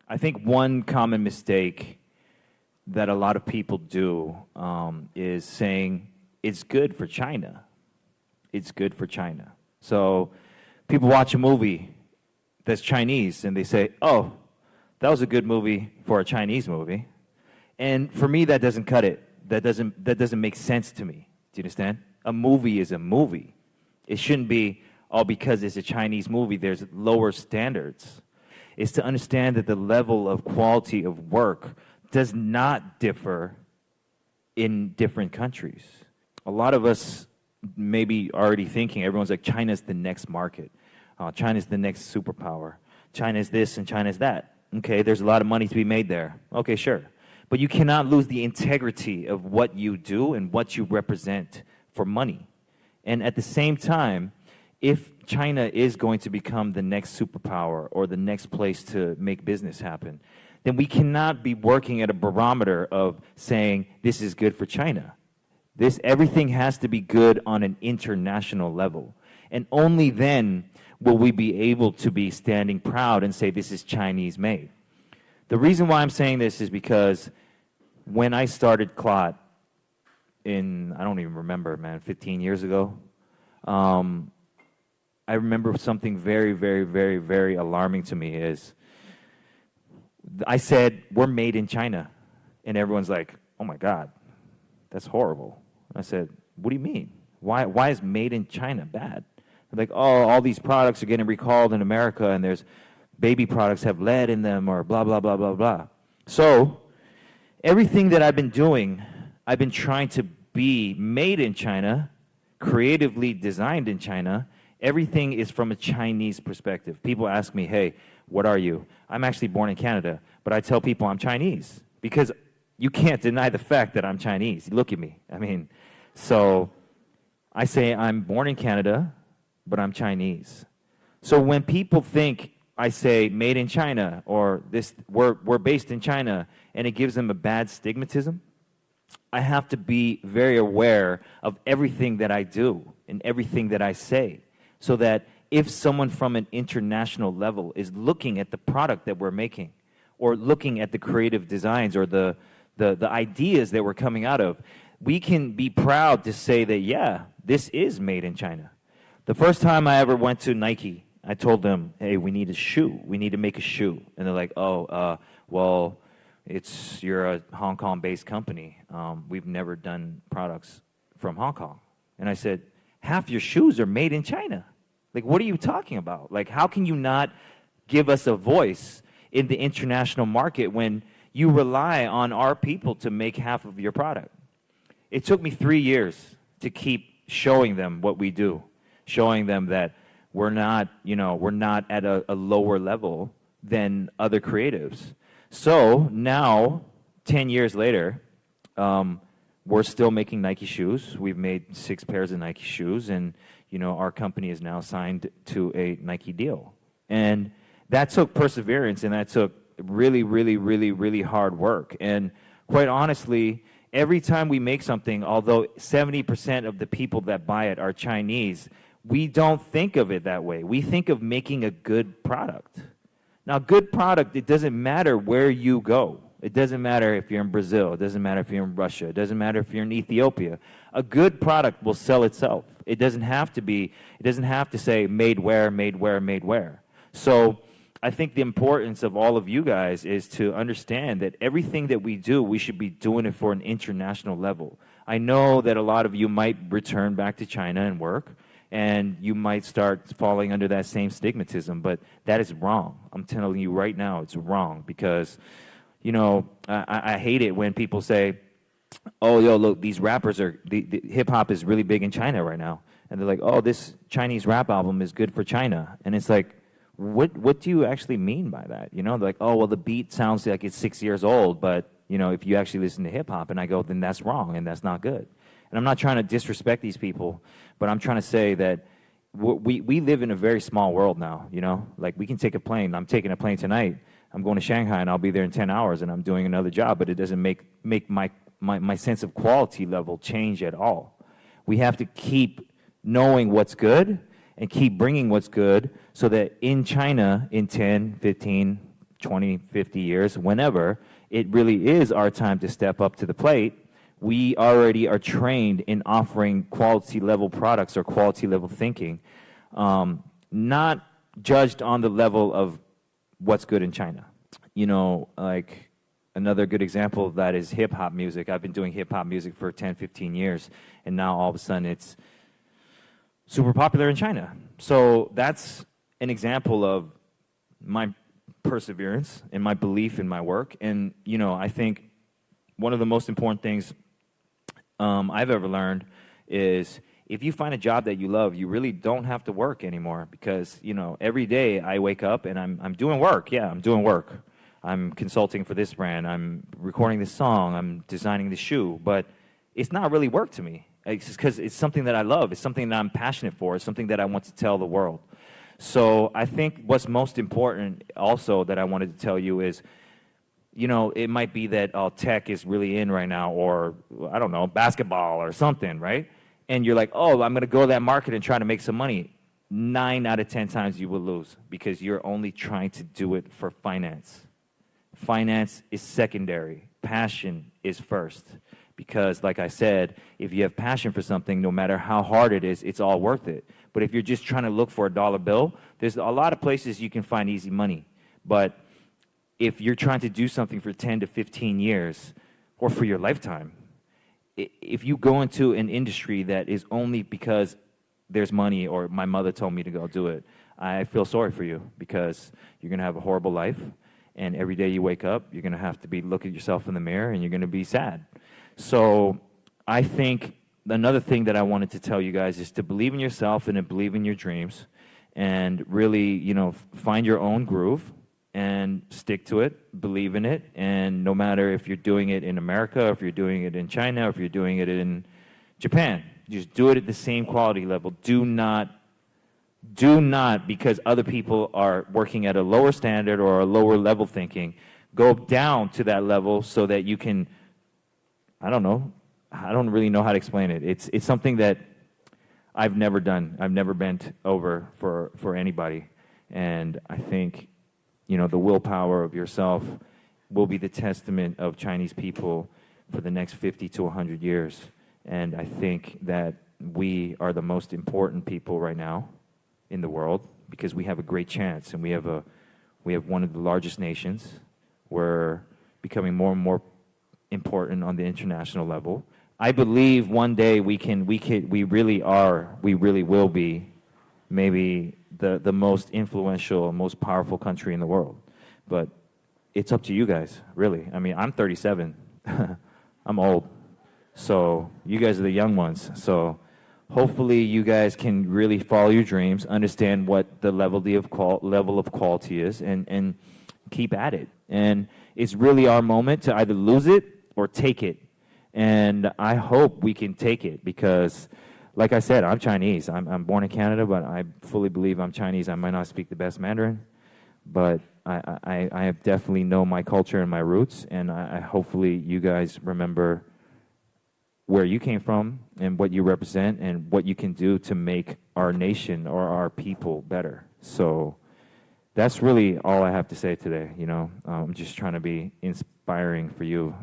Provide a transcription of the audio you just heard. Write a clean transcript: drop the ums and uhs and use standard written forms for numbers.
I think one common mistake that a lot of people do is saying it's good for China. It's good for China. So people watch a movie that's Chinese and they say, oh, that was a good movie for a Chinese movie. And for me, that doesn't cut it. That doesn't make sense to me. Do you understand? A movie is a movie. It shouldn't be, oh, because it's a Chinese movie, there's lower standards. It's to understand that the level of quality of work does not differ in different countries. A lot of us may be already thinking, everyone's like, China's the next market. China's the next superpower. China's this and China's that. Okay, there's a lot of money to be made there. Okay, sure. But you cannot lose the integrity of what you do and what you represent for money. And at the same time, if China is going to become the next superpower or the next place to make business happen, then we cannot be working at a barometer of saying this is good for China. Everything has to be good on an international level. And only then will we be able to be standing proud and say this is Chinese made. The reason why I'm saying this is because when I started Clot in, I don't even remember, man, 15 years ago, I remember something very, very, very, very alarming to me is I said, we're made in China. And everyone's like, oh my God, that's horrible. I said, what do you mean? Why is made in China bad? They're like, oh, all these products are getting recalled in America and there's baby products have lead in them or blah, blah, blah, blah, blah. So everything that I've been doing, I've been trying to be made in China, creatively designed in China. Everything is from a Chinese perspective. People ask me, hey, what are you? I'm actually born in Canada, but I tell people I'm Chinese because you can't deny the fact that I'm Chinese. Look at me. I mean, so I say I'm born in Canada, but I'm Chinese. So when people think I say made in China or this we're based in China and it gives them a bad stigmatism, I have to be very aware of everything that I do and everything that I say so that if someone from an international level is looking at the product that we're making or looking at the creative designs or the ideas that we're coming out of, we can be proud to say that, yeah, this is made in China. The first time I ever went to Nike, I told them, hey, we need a shoe. We need to make a shoe. And they're like, oh, well, you're a Hong Kong-based company. We've never done products from Hong Kong. And I said, half your shoes are made in China. Like, what are you talking about? Like, how can you not give us a voice in the international market when you rely on our people to make half of your product? It took me 3 years to keep showing them what we do, showing them that we're not at a lower level than other creatives. So now, 10 years later, we're still making Nike shoes. We've made 6 pairs of Nike shoes, and our company is now signed to a Nike deal. And that took perseverance, and that took really, really, really, really hard work. And quite honestly, every time we make something, although 70% of the people that buy it are Chinese, we don't think of it that way. We think of making a good product. Now, good product, it doesn't matter where you go. It doesn't matter if you're in Brazil. It doesn't matter if you're in Russia. It doesn't matter if you're in Ethiopia. A good product will sell itself. It doesn't have to say made where, made where, made where. So I think the importance of all of you guys is to understand that everything that we do, we should be doing it for an international level. I know that a lot of you might return back to China and work, and you might start falling under that same stigmatism, but that is wrong. I'm telling you right now, it's wrong because, I hate it when people say, oh, yo, look, these rappers the hip-hop is really big in China right now. And they're like, oh, this Chinese rap album is good for China. And it's like, what do you actually mean by that? They're like, oh, well, the beat sounds like it's 6 years old, but, if you actually listen to hip-hop, and I go, then that's wrong, and that's not good. And I'm not trying to disrespect these people, but I'm trying to say that we live in a very small world now, Like, we can take a plane. I'm taking a plane tonight. I'm going to Shanghai, and I'll be there in 10 hours, and I'm doing another job, but it doesn't make my sense of quality level change at all. We have to keep knowing what's good and keep bringing what's good so that in China, in 10, 15, 20, 50 years, whenever it really is our time to step up to the plate, we already are trained in offering quality level products or quality level thinking, not judged on the level of what's good in China. You know, like another good example of that is hip hop music. I've been doing hip hop music for 10, 15 years, and now all of a sudden it's super popular in China. So that's an example of my perseverance and my belief in my work. And, you know, I think one of the most important things I've ever learned is if you find a job that you love, you really don't have to work anymore, because, you know, every day I wake up and I'm doing work. Yeah, I'm doing work. I'm consulting for this brand. I'm recording this song. I'm designing the shoe. But it's not really work to me. It's just because it's something that I love. It's something that I'm passionate for. It's something that I want to tell the world. So I think what's most important also that I wanted to tell you is, you know, it might be that tech is really in right now, or, I don't know, basketball or something, right? And you're like, oh, I'm going to go to that market and try to make some money. 9 out of 10 times you will lose, because you're only trying to do it for finance. Finance is secondary. Passion is first. Because, like I said, if you have passion for something, no matter how hard it is, it's all worth it. But if you're just trying to look for a dollar bill, there's a lot of places you can find easy money. But if you're trying to do something for 10 to 15 years, or for your lifetime, if you go into an industry that is only because there's money, or my mother told me to go do it, I feel sorry for you, because you're going to have a horrible life, and every day you wake up, you're going to have to look at yourself in the mirror, and you're going to be sad. So I think another thing that I wanted to tell you guys is to believe in yourself and to believe in your dreams, and really, you know, find your own groove and stick to it, believe in it. And no matter if you're doing it in America, if you're doing it in China, if you're doing it in Japan, just do it at the same quality level. Do not, because other people are working at a lower standard or a lower level thinking, go down to that level so that you can, I don't know. I don't really know how to explain it. It's something that I've never done. I've never bent over for anybody. And I think, you know, the willpower of yourself will be the testament of Chinese people for the next 50 to 100 years. And I think that we are the most important people right now in the world, because we have a great chance, and we have one of the largest nations. We're becoming more and more important on the international level. I believe one day we really will be maybe the most influential, most powerful country in the world. But it's up to you guys, really. I mean, I'm 37. I'm old. So you guys are the young ones. So hopefully you guys can really follow your dreams, understand what the level of quality is, and keep at it. And it's really our moment to either lose it or take it. And I hope we can take it, because, like I said, I'm Chinese. I'm born in Canada, but I fully believe I'm Chinese. I might not speak the best Mandarin, but I definitely know my culture and my roots, and I hopefully you guys remember where you came from and what you represent and what you can do to make our nation or our people better. So that's really all I have to say today. You know, I'm just trying to be inspiring for you.